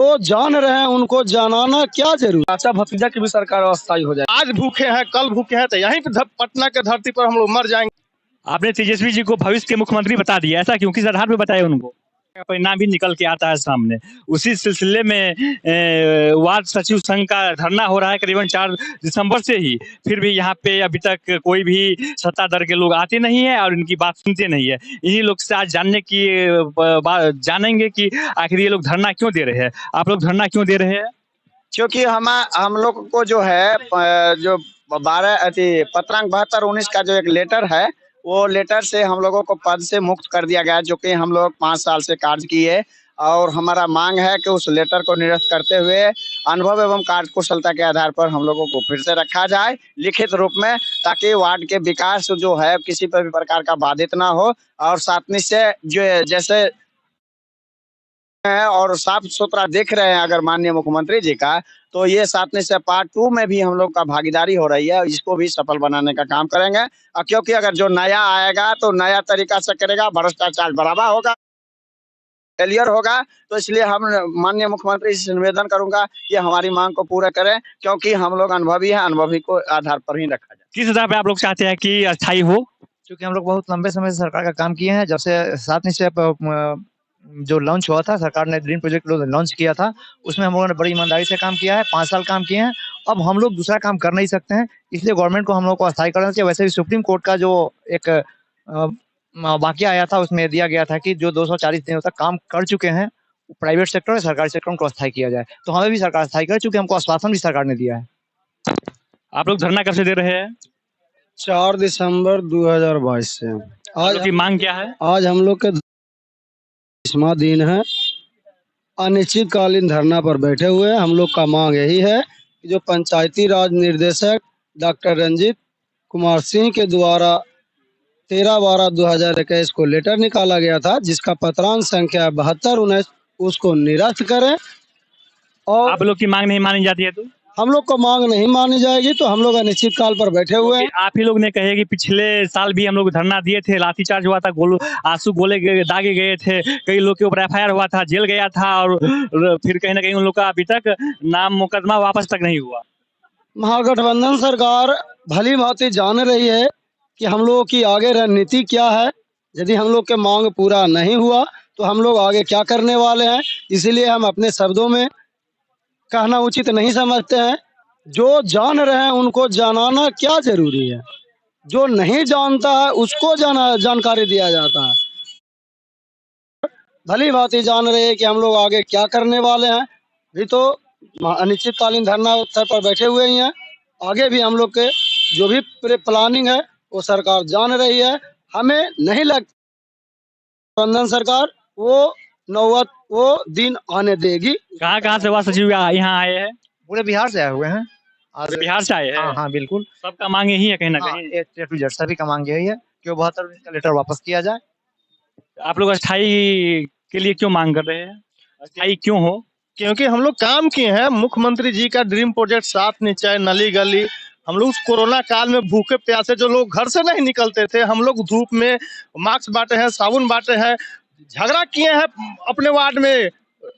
वो जान रहे हैं, उनको जनाना क्या जरूर। चाचा भतीजा की भी सरकार अस्थायी हो जाए। आज भूखे हैं, कल भूखे हैं, तो यहीं पे पटना के धरती पर हम लोग मर जाएंगे। आपने तेजस्वी जी को भविष्य के मुख्यमंत्री बता दिया, ऐसा क्यों, किस आधार पे बताया उनको? परिणाम भी निकल के आता है सामने। उसी सिलसिले में वार्ड सचिव संघ का धरना हो रहा है करीबन 4 दिसंबर से ही। फिर भी यहाँ पे अभी तक कोई भी सत्ता दल के लोग आते नहीं है और इनकी बात सुनते नहीं है। इन्हीं लोग से आज जानेंगे कि आखिर ये लोग धरना क्यों दे रहे हैं। आप लोग धरना क्यों दे रहे हैं? क्योंकि हम लोग को जो है जो 72-19 का जो एक लेटर है, वो लेटर से हम लोगों को पद से मुक्त कर दिया गया, जो कि हम लोग 5 साल से कार्य किए। और हमारा मांग है कि उस लेटर को निरस्त करते हुए अनुभव एवं कार्यकुशलता के आधार पर हम लोगों को फिर से रखा जाए लिखित रूप में, ताकि वार्ड के विकास जो है किसी पर भी प्रकार का बाधित ना हो। और साथ में से जो जैसे है और साफ सुथरा देख रहे हैं अगर माननीय मुख्यमंत्री जी का, तो ये साथ में से पार्ट 2 में भी हम लोग का भागीदारी हो रही है, इसको भी सफल बनाने का काम करेंगे। क्योंकि अगर जो नया आएगा तो नया तरीका से करेगा, भ्रष्टाचार बराबर होगा, फेलियर होगा। तो इसलिए हम माननीय मुख्यमंत्री से निवेदन करूंगा कि हमारी मांग को पूरा करें, क्योंकि हम लोग अनुभवी हैं, अनुभवी को आधार पर ही रखा जाए। किस आधार पे आप लोग चाहते हैं कि अस्थायी हो? क्योंकि हम लोग बहुत लंबे समय से सरकार का काम किए हैं। जब से 7 स्टेप जो लॉन्च हुआ था, सरकार ने ड्रीम प्रोजेक्ट लॉन्च किया था, उसमें हम लोगों ने बड़ी ईमानदारी से काम किया है। 5 साल काम किए हैं। अब हम लोग दूसरा काम कर नहीं सकते हैं, इसलिए गवर्नमेंट को हम लोग को अस्थायी करना चाहिए। वैसे भी सुप्रीम कोर्ट का जो एक वाकया आया था, उसमें दिया गया था कि जो 240 दिनों तक काम कर चुके हैं प्राइवेट सेक्टर और सरकारी सेक्टर को अस्थायी किया जाए। तो हमें भी सरकार अस्थायी करे, चूंकि हमको आश्वासन भी सरकार ने दिया है। आप लोग धरना कब से दे रहे हैं? 4 दिसंबर 2022 से। आज की मांग क्या है? आज हम लोग के 20वां दिन है, अनिश्चितकालीन धरना पर बैठे हुए हैं। हम लोग का मांग यही है कि जो पंचायती राज निर्देशक डॉक्टर रंजीत कुमार सिंह के द्वारा 13/12/2021 को लेटर निकाला गया था, जिसका पत्रांक संख्या 7219, उसको निरस्त करें। और आप लोग की मांग नहीं मानी जाती है तो? हम लोग को मांग नहीं मानी जाएगी तो हम लोग अनिश्चित काल पर बैठे हुए हैं। आप ही लोग ने कहे कि पिछले साल भी हम लोग धरना दिए थे, लाठीचार्ज हुआ था, आंसू गोले दागे गए थे, कई लोग के ऊपर FIR हुआ था, जेल गया था, और फिर कहीं ना कहीं उन लोग का अभी तक नाम मुकदमा वापस तक नहीं हुआ। महागठबंधन सरकार भली भांति जान रही है कि हम लोगों की आगे रणनीति क्या है। यदि हम लोग के मांग पूरा नहीं हुआ तो हम लोग आगे क्या करने वाले हैं, इसीलिए हम अपने शब्दों में कहना उचित नहीं समझते हैं। जो जान रहे हैं उनको जनाना क्या जरूरी है, जो नहीं जानता है उसको जानकारी दिया जाता है। भली भांति जान रहे हैं कि हम लोग आगे क्या करने वाले हैं। अभी तो अनिश्चितकालीन धरना स्थल पर बैठे हुए ही हैं, आगे भी हम लोग के जो भी प्लानिंग है वो सरकार जान रही है। हमें नहीं लगता गठबंधन सरकार वो दिन आने देगी। कहाँ से वार्ड सचिव यहाँ आए हैं? पूरे बिहार से आए हुए हैं। पूरे बिहार से आए हैं? हाँ बिल्कुल। सबका मांग यही है कहीं ना कहीं। A to Z सभी का मांग यही है कि 72 का लेटर वापस किया जाए। आप लोग अस्थायी के लिए क्यों मांग कर रहे हैं? अस्थायी क्यों हो? क्योंकि हम लोग काम किए हैं। मुख्यमंत्री जी का ड्रीम प्रोजेक्ट 7 निश्चय, नली गली, हम लोग कोरोना काल में भूखे प्यासे जो लोग घर से नहीं निकलते थे, हम लोग धूप में मास्क बांटे हैं, साबुन बांटे हैं, झगड़ा किए हैं अपने वार्ड में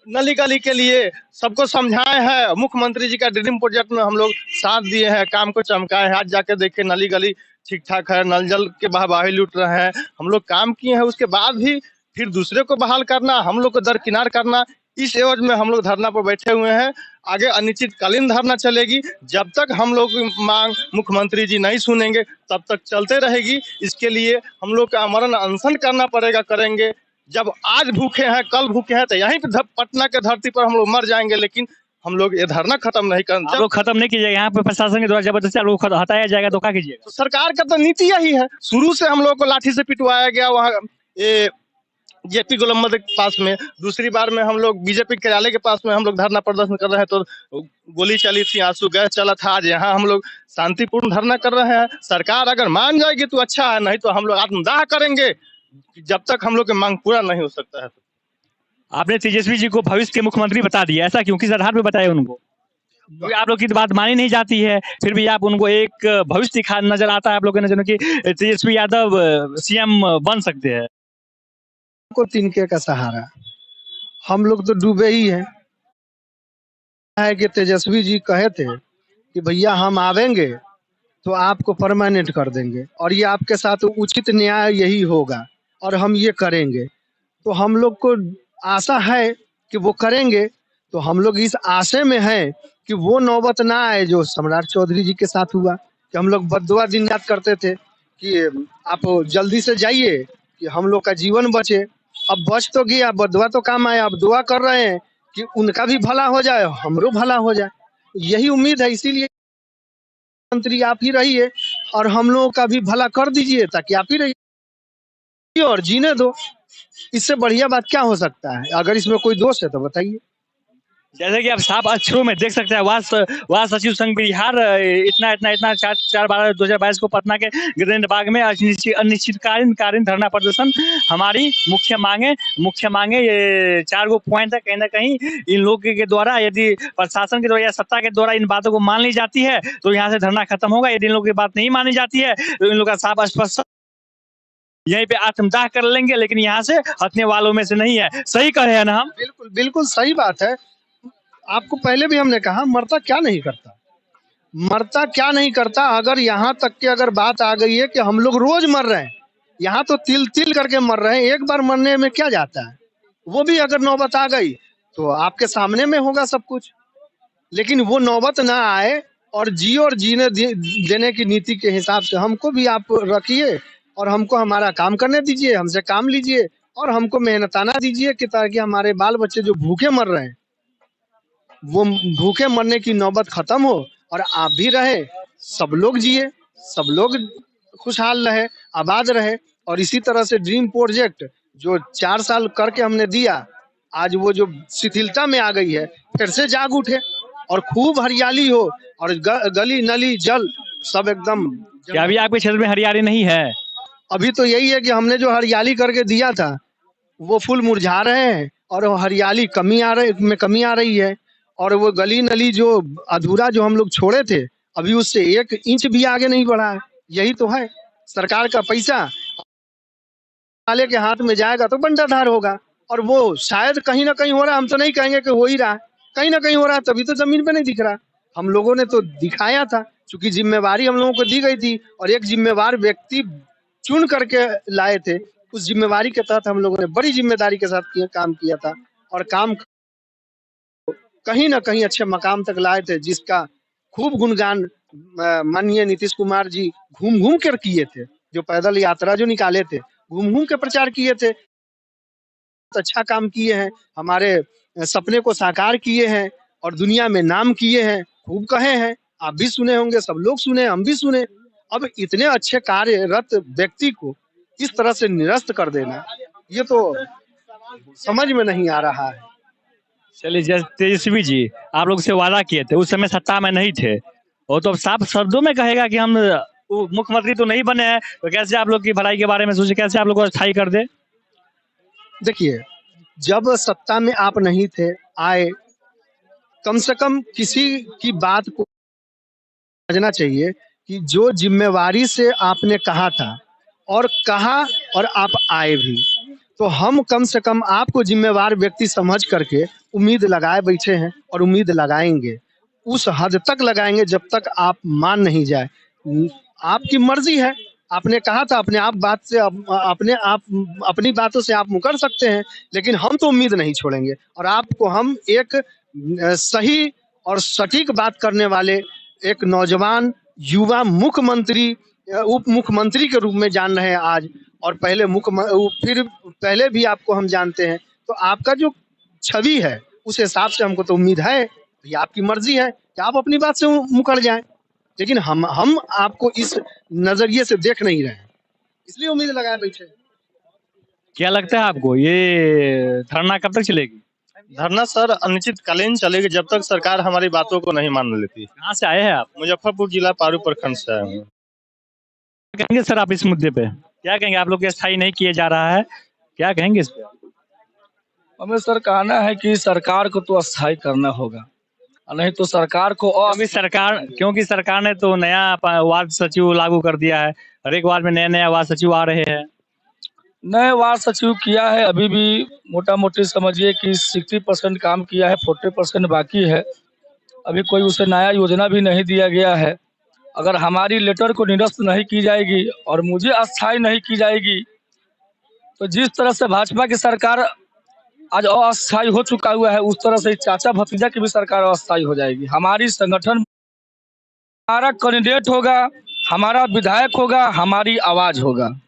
नली गली के लिए, सबको समझाए हैं। मुख्यमंत्री जी का ड्रीम प्रोजेक्ट में हम लोग साथ दिए हैं, काम को चमकाए हैं। आज जाके देखे नली गली ठीक ठाक है, नल जल के वाहवाही लूट रहे हैं। हम लोग काम किए हैं, उसके बाद भी फिर दूसरे को बहाल करना, हम लोग को दरकिनार करना, इस एवज में हम लोग धरना पर बैठे हुए हैं। आगे अनिश्चितकालीन धरना चलेगी, जब तक हम लोग मांग मुख्यमंत्री जी नहीं सुनेंगे तब तक चलते रहेगी। इसके लिए हम लोग का आमरण अनशन करना पड़ेगा, करेंगे। जब आज भूखे हैं, कल भूखे हैं, तो यहीं पे पटना के धरती पर हम लोग मर जाएंगे, लेकिन हम लोग ये धरना खत्म नहीं कर। आप लोग खत्म नहीं कीजिएगा, यहाँ पे प्रशासन के द्वारा जबरदस्ती आप लोग हटाया जाएगा तो क्या कीजिएगा? तो सरकार का तो नीति यही है, शुरू से हम लोग को लाठी से पिटवाया गया। वहाँ ये JP गोलम्बर के पास में, दूसरी बार में हम लोग BJP कार्यालय के पास में हम लोग धरना प्रदर्शन कर रहे हैं तो गोली चली थी, आंसू गैस चला था। आज यहाँ हम लोग शांतिपूर्ण धरना कर रहे हैं। सरकार अगर मान जाएगी तो अच्छा है, नहीं तो हम लोग आत्मदाह करेंगे जब तक हम लोग की मांग पूरा नहीं हो सकता है। आपने तेजस्वी जी को भविष्य के मुख्यमंत्री बता दिया, ऐसा क्यों, किस आधार पे बताया उनको? क्योंकि आप लोग की बात मानी नहीं जाती है, फिर भी आप उनको एक भविष्य दिखा नजर आता है आप लोगों की नजर में कि तेजस्वी यादव CM बन सकते हैं। को तिनके का सहारा, हम लोग तो डूबे ही हैं। है कि तेजस्वी जी कहे थे कि भैया हम आवेंगे तो आपको परमानेंट कर देंगे और ये आपके साथ उचित न्याय यही होगा और हम ये करेंगे। तो हम लोग को आशा है कि वो करेंगे। तो हम लोग इस आशे में हैं कि वो नौबत ना आए जो सम्राट चौधरी जी के साथ हुआ कि हम लोग बद्दुआ दिन रात करते थे कि आप जल्दी से जाइए कि हम लोग का जीवन बचे। अब बच तो गया, बद्दुआ तो काम आया, अब दुआ कर रहे हैं कि उनका भी भला हो जाए, हमरो भला हो जाए। यही उम्मीद है, इसीलिए मंत्री आप ही रहिए और हम लोगों का भी भला कर दीजिए ताकि आप ही रहिए और जीने दो। इससे बढ़िया बात क्या हो सकता है? अगर इसमें कोई दोष है तो बताइए। जैसे कि आप साफ अक्षरों में देख सकते हैं, वाद सचिव संघ बिहार इतना इतना इतना 4/12/2022 को पटना के गिरिंद्र बाग में अनिश्चितकालीन धरना प्रदर्शन। हमारी मुख्य मांगे ये 4 गो पॉइंट है। कहीं ना कहीं इन लोगों के द्वारा, यदि प्रशासन के द्वारा या सत्ता के द्वारा इन बातों को मान ली जाती है तो यहाँ से धरना खत्म होगा। यदि इन लोगों की बात नहीं मानी जाती है तो इन लोगों का साफ स्पष्ट यहीं पे आत्मदाह कर लेंगे, लेकिन यहाँ से हटने वालों में से नहीं है। सही कह रहे हैं ना हम? बिल्कुल बिल्कुल सही बात है। आपको पहले भी हमने कहा मरता क्या नहीं करता, मरता क्या नहीं करता। अगर यहाँ तक कि अगर बात आ गई है कि हम लोग रोज मर रहे हैं, यहाँ तो तिल तिल करके मर रहे हैं, एक बार मरने में क्या जाता है। वो भी अगर नौबत आ गई तो आपके सामने में होगा सब कुछ। लेकिन वो नौबत ना आए और जियो और जीने देने की नीति के हिसाब से हमको भी आप रखिए और हमको हमारा काम करने दीजिए, हमसे काम लीजिए और हमको मेहनताना दीजिए कि ताकि हमारे बाल बच्चे जो भूखे मर रहे हैं वो भूखे मरने की नौबत खत्म हो और आप भी रहे, सब लोग जिए, सब लोग खुशहाल रहे, आबाद रहे। और इसी तरह से ड्रीम प्रोजेक्ट जो 4 साल करके हमने दिया, आज वो जो शिथिलता में आ गई है, फिर से जाग उठे और खूब हरियाली हो और गली नली जल सब एकदम। क्या अभी आपके क्षेत्र में हरियाली नहीं है? अभी तो यही है कि हमने जो हरियाली करके दिया था वो फूल मुरझा रहे हैं और हरियाली कमी आ रही है। और वो गली नली जो अधूरा जो हम लोग छोड़े थे, अभी उससे 1 इंच भी आगे नहीं बढ़ा है। यही तो है, सरकार का पैसा वाले के हाथ में जाएगा तो बंटाधार होगा और वो शायद कहीं ना कहीं हो रहा है। हम तो नहीं कहेंगे कि हो ही रहा है, कहीं ना कहीं हो रहा है, तभी तो जमीन पे नहीं दिख रहा। हम लोगों ने तो दिखाया था, क्योंकि जिम्मेवारी हम लोगों को दी गई थी और एक जिम्मेवार व्यक्ति चुन करके लाए थे। उस जिम्मेवारी के तहत हम लोगों ने बड़ी जिम्मेदारी के साथ काम किया था और काम कहीं ना कहीं अच्छे मकाम तक लाए थे, जिसका खूब गुणगान माननीय नीतीश कुमार जी घूम घूम कर किए थे। जो पैदल यात्रा जो निकाले थे, घूम घूम के प्रचार किए थे, अच्छा काम किए हैं, हमारे सपने को साकार किए हैं और दुनिया में नाम किए हैं, खूब कहे हैं। आप भी सुने होंगे, सब लोग सुने, हम भी सुने। अब इतने अच्छे कार्यरत व्यक्ति को इस तरह से निरस्त कर देना, ये तो समझ में नहीं आ रहा है। चलिए, जैसे तेजस्वी जी आप लोग से वादा किए थे, उस समय सत्ता में नहीं थे, वो तो साफ शब्दों में कहेगा कि हम मुख्यमंत्री तो नहीं बने हैं, तो कैसे आप लोग की भलाई के बारे में सोचे, कैसे आप लोग को स्थायी कर दे? देखिए, जब सत्ता में आप नहीं थे, आए, कम से कम किसी की बात को समझना चाहिए कि जो जिम्मेवारी से आपने कहा था और आप आए भी, तो हम कम से कम आपको जिम्मेवार व्यक्ति समझ करके उम्मीद लगाए बैठे हैं और उम्मीद लगाएंगे। उस हद तक लगाएंगे जब तक आप मान नहीं जाए। आपकी मर्जी है, आपने कहा था, अपने आप बात से अपनी बातों से आप मुकर सकते हैं, लेकिन हम तो उम्मीद नहीं छोड़ेंगे और आपको हम एक सही और सटीक बात करने वाले एक नौजवान युवा मुख्यमंत्री, उप मुख्यमंत्री के रूप में जान रहे हैं आज। और फिर पहले भी आपको हम जानते हैं, तो आपका जो छवि है उस हिसाब से हमको तो उम्मीद है। ये आपकी मर्जी है कि आप अपनी बात से मुकर जाएं, लेकिन हम आपको इस नजरिए से देख नहीं रहे हैं, इसलिए उम्मीद लगाए बैठे। क्या लगता है आपको ये धरना कब तक चलेगी? धरना सर अनिश्चितकालीन चलेगी जब तक सरकार हमारी बातों को नहीं मान लेती। कहाँ से आए हैं आप? मुजफ्फरपुर जिला पारू प्रखंड से आए हैं। क्या कहेंगे सर आप इस मुद्दे पे? क्या कहेंगे, आप लोग के स्थायी नहीं किए जा रहा है, क्या कहेंगे इस पे? हमें सर कहना है कि सरकार को तो अस्थायी करना होगा, नहीं तो सरकार को क्योंकि सरकार ने तो नया वार्ड सचिव लागू कर दिया है, हर एक वार्ड में नए वार्ड सचिव आ रहे हैं। नए वार्ड सचिव किया है, अभी भी मोटा मोटी समझिए कि 60% काम किया है, 40% बाकी है। अभी कोई उसे नया योजना भी नहीं दिया गया है। अगर हमारी लेटर को निरस्त नहीं की जाएगी और मुझे अस्थायी नहीं की जाएगी, तो जिस तरह से भाजपा की सरकार आज अस्थायी हो चुका हुआ है, उस तरह से चाचा भतीजा की भी सरकार अस्थायी हो जाएगी। हमारी संगठन, हमारा कैंडिडेट होगा, हमारा विधायक होगा, हमारी आवाज होगा।